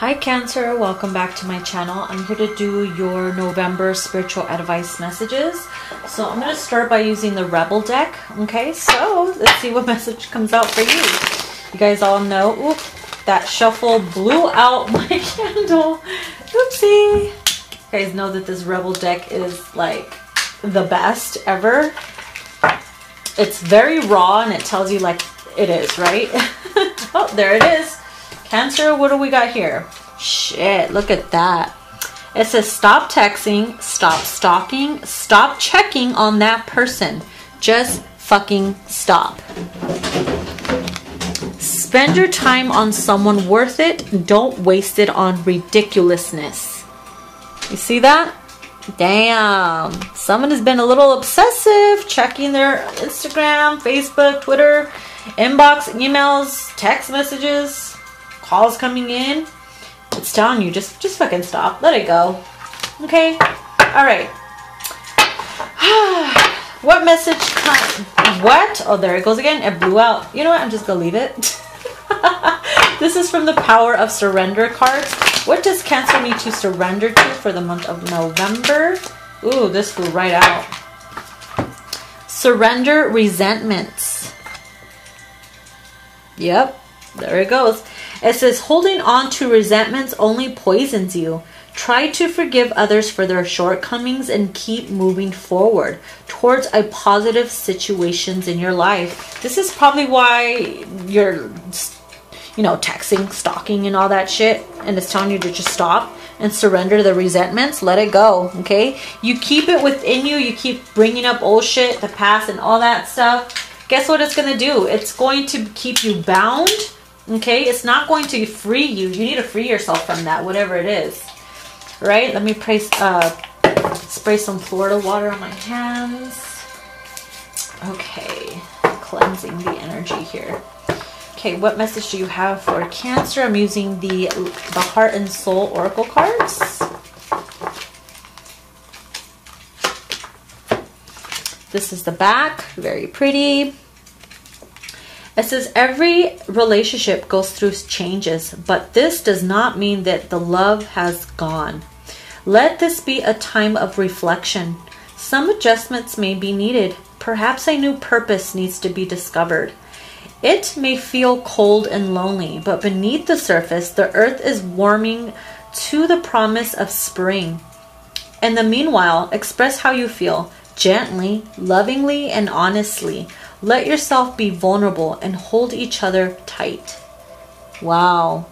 Hi Cancer, welcome back to my channel. I'm here to do your November spiritual advice messages. So I'm going to start by using the Rebel deck. Okay, so let's see what message comes out for you. You guys all know, oop, that shuffle blew out my candle. Oopsie. You guys know that this Rebel deck is like the best ever. It's very raw and it tells you like it is, right? Oh, there it is. Cancer, what do we got here? Shit, look at that. It says stop texting, stop stalking, stop checking on that person. Just fucking stop. Spend your time on someone worth it. Don't waste it on ridiculousness. You see that? Damn. Someone has been a little obsessive, checking their Instagram, Facebook, Twitter, inbox, emails, text messages, calls coming in. It's telling you, just fucking stop. Let it go. Okay? Alright. What message what? Oh, there it goes again. It blew out. You know what? I'm just gonna leave it. This is from the Power of Surrender cards. What does Cancer need to surrender to for the month of November? Ooh, this flew right out. Surrender resentments. Yep. There it goes. It says, holding on to resentments only poisons you. Try to forgive others for their shortcomings and keep moving forward towards a positive situations in your life. This is probably why you're, you know, texting, stalking, and all that shit. And it's telling you to just stop and surrender the resentments. Let it go, okay? You keep it within you. You keep bringing up old shit, the past, and all that stuff. Guess what it's going to do? It's going to keep you bound. Okay, it's not going to free you. You need to free yourself from that, whatever it is. Right? Let me spray some Florida water on my hands. Okay, cleansing the energy here. Okay, what message do you have for Cancer? I'm using the Heart and Soul Oracle cards. This is the back, very pretty. It says every relationship goes through changes, but this does not mean that the love has gone. Let this be a time of reflection. Some adjustments may be needed. Perhaps a new purpose needs to be discovered. It may feel cold and lonely, but beneath the surface, the earth is warming to the promise of spring. In the meanwhile, express how you feel, gently, lovingly, and honestly. Let yourself be vulnerable and hold each other tight. Wow.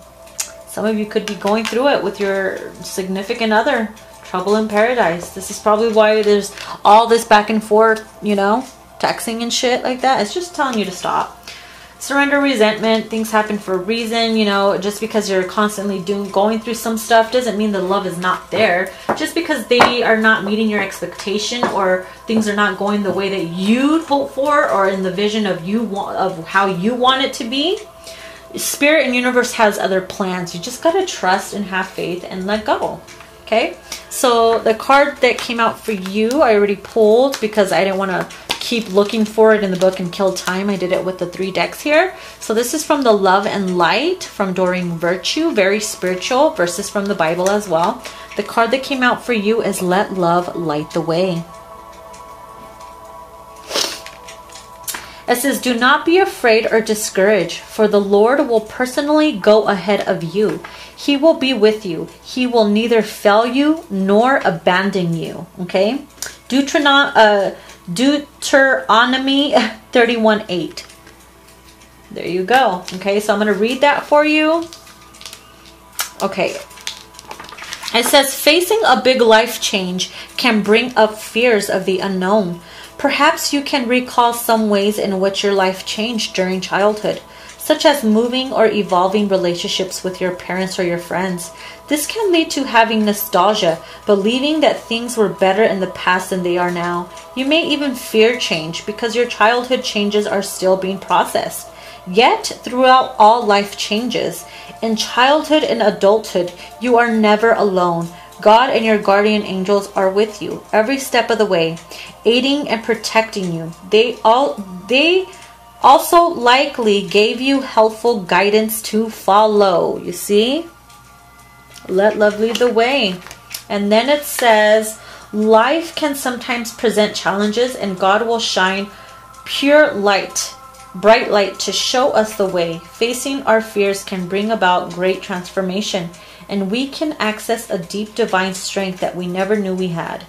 Some of you could be going through it with your significant other. Trouble in paradise. This is probably why there's all this back and forth, you know, texting and shit like that. It's just telling you to stop. Surrender resentment. Things happen for a reason, you know. Just because you're constantly going through some stuff doesn't mean the love is not there. Just because they are not meeting your expectation or things are not going the way that you'd hope for or in the vision of how you want it to be. Spirit and universe has other plans. You just got to trust and have faith and let go. Okay? So the card that came out for you, I already pulled because I didn't want to keep looking for it in the book and kill time. I did it with the 3 decks here. So this is from the Love and Light from Doreen Virtue, very spiritual, verses from the Bible as well. The card that came out for you is Let Love Light the Way. It says, do not be afraid or discouraged, for the Lord will personally go ahead of you. He will be with you. He will neither fail you nor abandon you. Okay? Deuteronomy 31:8. There you go. Okay, so I'm going to read that for you. Okay. It says, facing a big life change can bring up fears of the unknown. Perhaps you can recall some ways in which your life changed during childhood, such as moving or evolving relationships with your parents or your friends. This can lead to having nostalgia, believing that things were better in the past than they are now. You may even fear change because your childhood changes are still being processed. Yet, throughout all life changes, in childhood and adulthood, you are never alone. God and your guardian angels are with you every step of the way, aiding and protecting you. They also likely gave you helpful guidance to follow. You see? Let love lead the way. And then it says, life can sometimes present challenges, and God will shine pure light, bright light, to show us the way. Facing our fears can bring about great transformation, and we can access a deep divine strength that we never knew we had.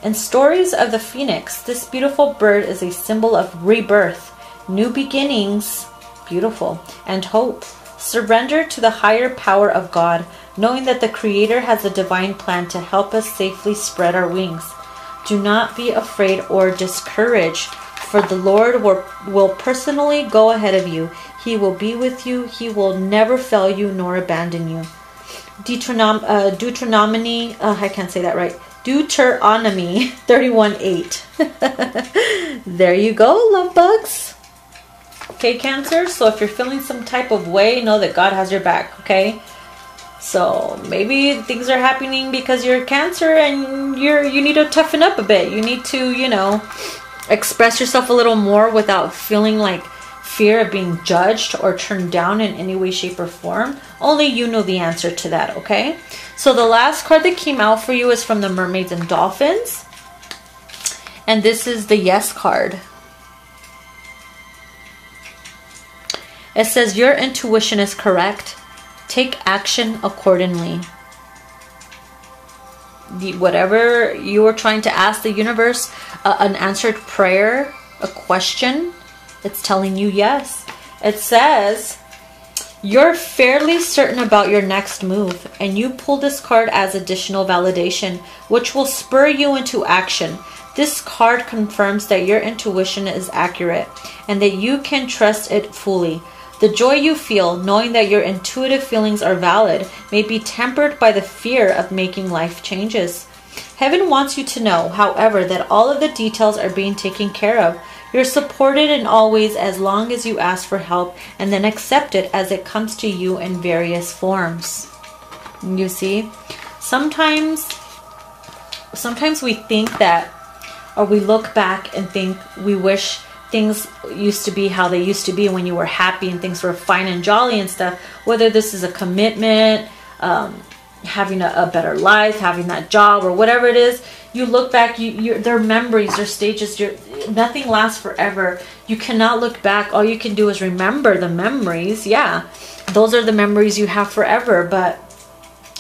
In stories of the phoenix, this beautiful bird is a symbol of rebirth, new beginnings, beautiful, and hope. Surrender to the higher power of God, knowing that the Creator has a divine plan to help us safely spread our wings. Do not be afraid or discouraged, for the Lord will personally go ahead of you. He will be with you. He will never fail you nor abandon you. Deuteronomy, I can't say that right. Deuteronomy 31:8. There you go, love bugs. Okay, Cancer. So if you're feeling some type of way, know that God has your back. Okay. So maybe things are happening because you're Cancer and you need to toughen up a bit. You need to, you know, express yourself a little more without feeling like fear of being judged or turned down in any way, shape, or form. Only you know the answer to that, okay? So the last card that came out for you is from the Mermaids and Dolphins. And this is the Yes card. It says, your intuition is correct. Take action accordingly. Whatever you are trying to ask the universe, an answered prayer, a question, it's telling you yes. It says, you're fairly certain about your next move, and you pull this card as additional validation, which will spur you into action. This card confirms that your intuition is accurate and that you can trust it fully. The joy you feel, knowing that your intuitive feelings are valid, may be tempered by the fear of making life changes. Heaven wants you to know, however, that all of the details are being taken care of. You're supported in all ways as long as you ask for help and then accept it as it comes to you in various forms. You see, sometimes we think that, or we look back and think we wish things used to be how they used to be when you were happy and things were fine and jolly and stuff. Whether this is a commitment, having a better life, having that job, or whatever it is, you look back, their memories, their stages, nothing lasts forever. You cannot look back. All you can do is remember the memories. Yeah, those are the memories you have forever, but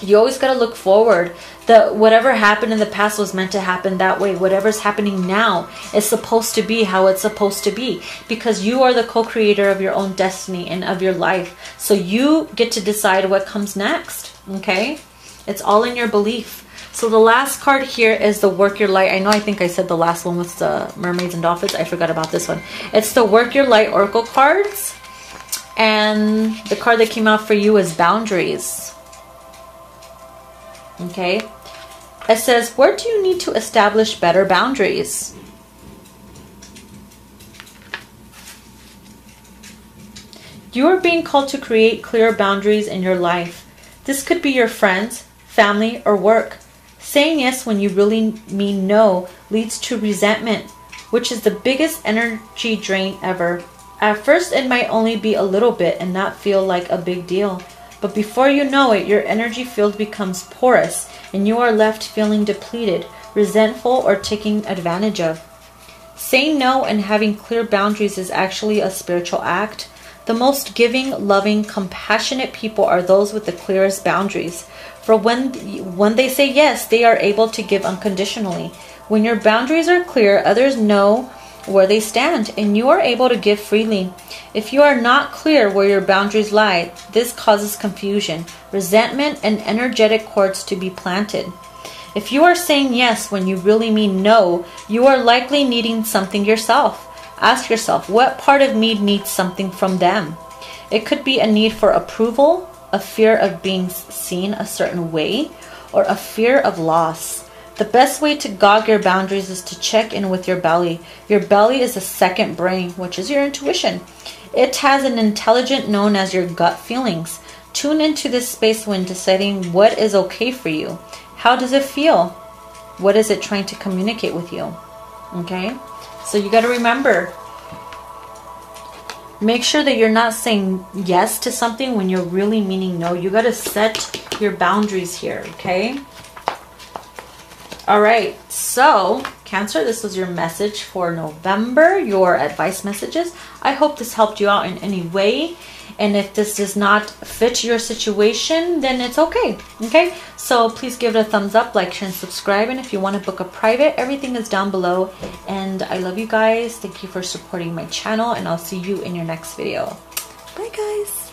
you always got to look forward. Whatever happened in the past was meant to happen that way. Whatever's happening now is supposed to be how it's supposed to be, because you are the co-creator of your own destiny and of your life. So you get to decide what comes next. Okay? It's all in your belief. So the last card here is the Work Your Light. I think I said the last one was the Mermaids and Dolphins. I forgot about this one. It's the Work Your Light Oracle cards. And the card that came out for you is Boundaries. Okay? It says, where do you need to establish better boundaries? You are being called to create clear boundaries in your life. This could be your friends, family, or work. Saying yes when you really mean no leads to resentment, which is the biggest energy drain ever. At first, it might only be a little bit and not feel like a big deal. But before you know it, your energy field becomes porous and you are left feeling depleted, resentful, or taken advantage of. Saying no and having clear boundaries is actually a spiritual act. The most giving, loving, compassionate people are those with the clearest boundaries. For when they say yes, they are able to give unconditionally. When your boundaries are clear, others know where they stand, and you are able to give freely. If you are not clear where your boundaries lie, this causes confusion, resentment, and energetic cords to be planted. If you are saying yes when you really mean no, you are likely needing something yourself. Ask yourself, what part of me needs something from them? It could be a need for approval, a fear of being seen a certain way, or a fear of loss. The best way to gauge your boundaries is to check in with your belly. Your belly is a second brain, which is your intuition. It has an intelligence known as your gut feelings. Tune into this space when deciding what is okay for you. How does it feel? What is it trying to communicate with you? Okay? So you got to remember, Make sure that you're not saying yes to something when you're really meaning no. You got to set your boundaries here, okay? All right, so Cancer, this was your message for November, your advice messages. I hope this helped you out in any way. And if this does not fit your situation, then it's okay. Okay, so please give it a thumbs up, like, share, and subscribe. And if you want to book a private, everything is down below. And I love you guys. Thank you for supporting my channel, and I'll see you in your next video. Bye, guys.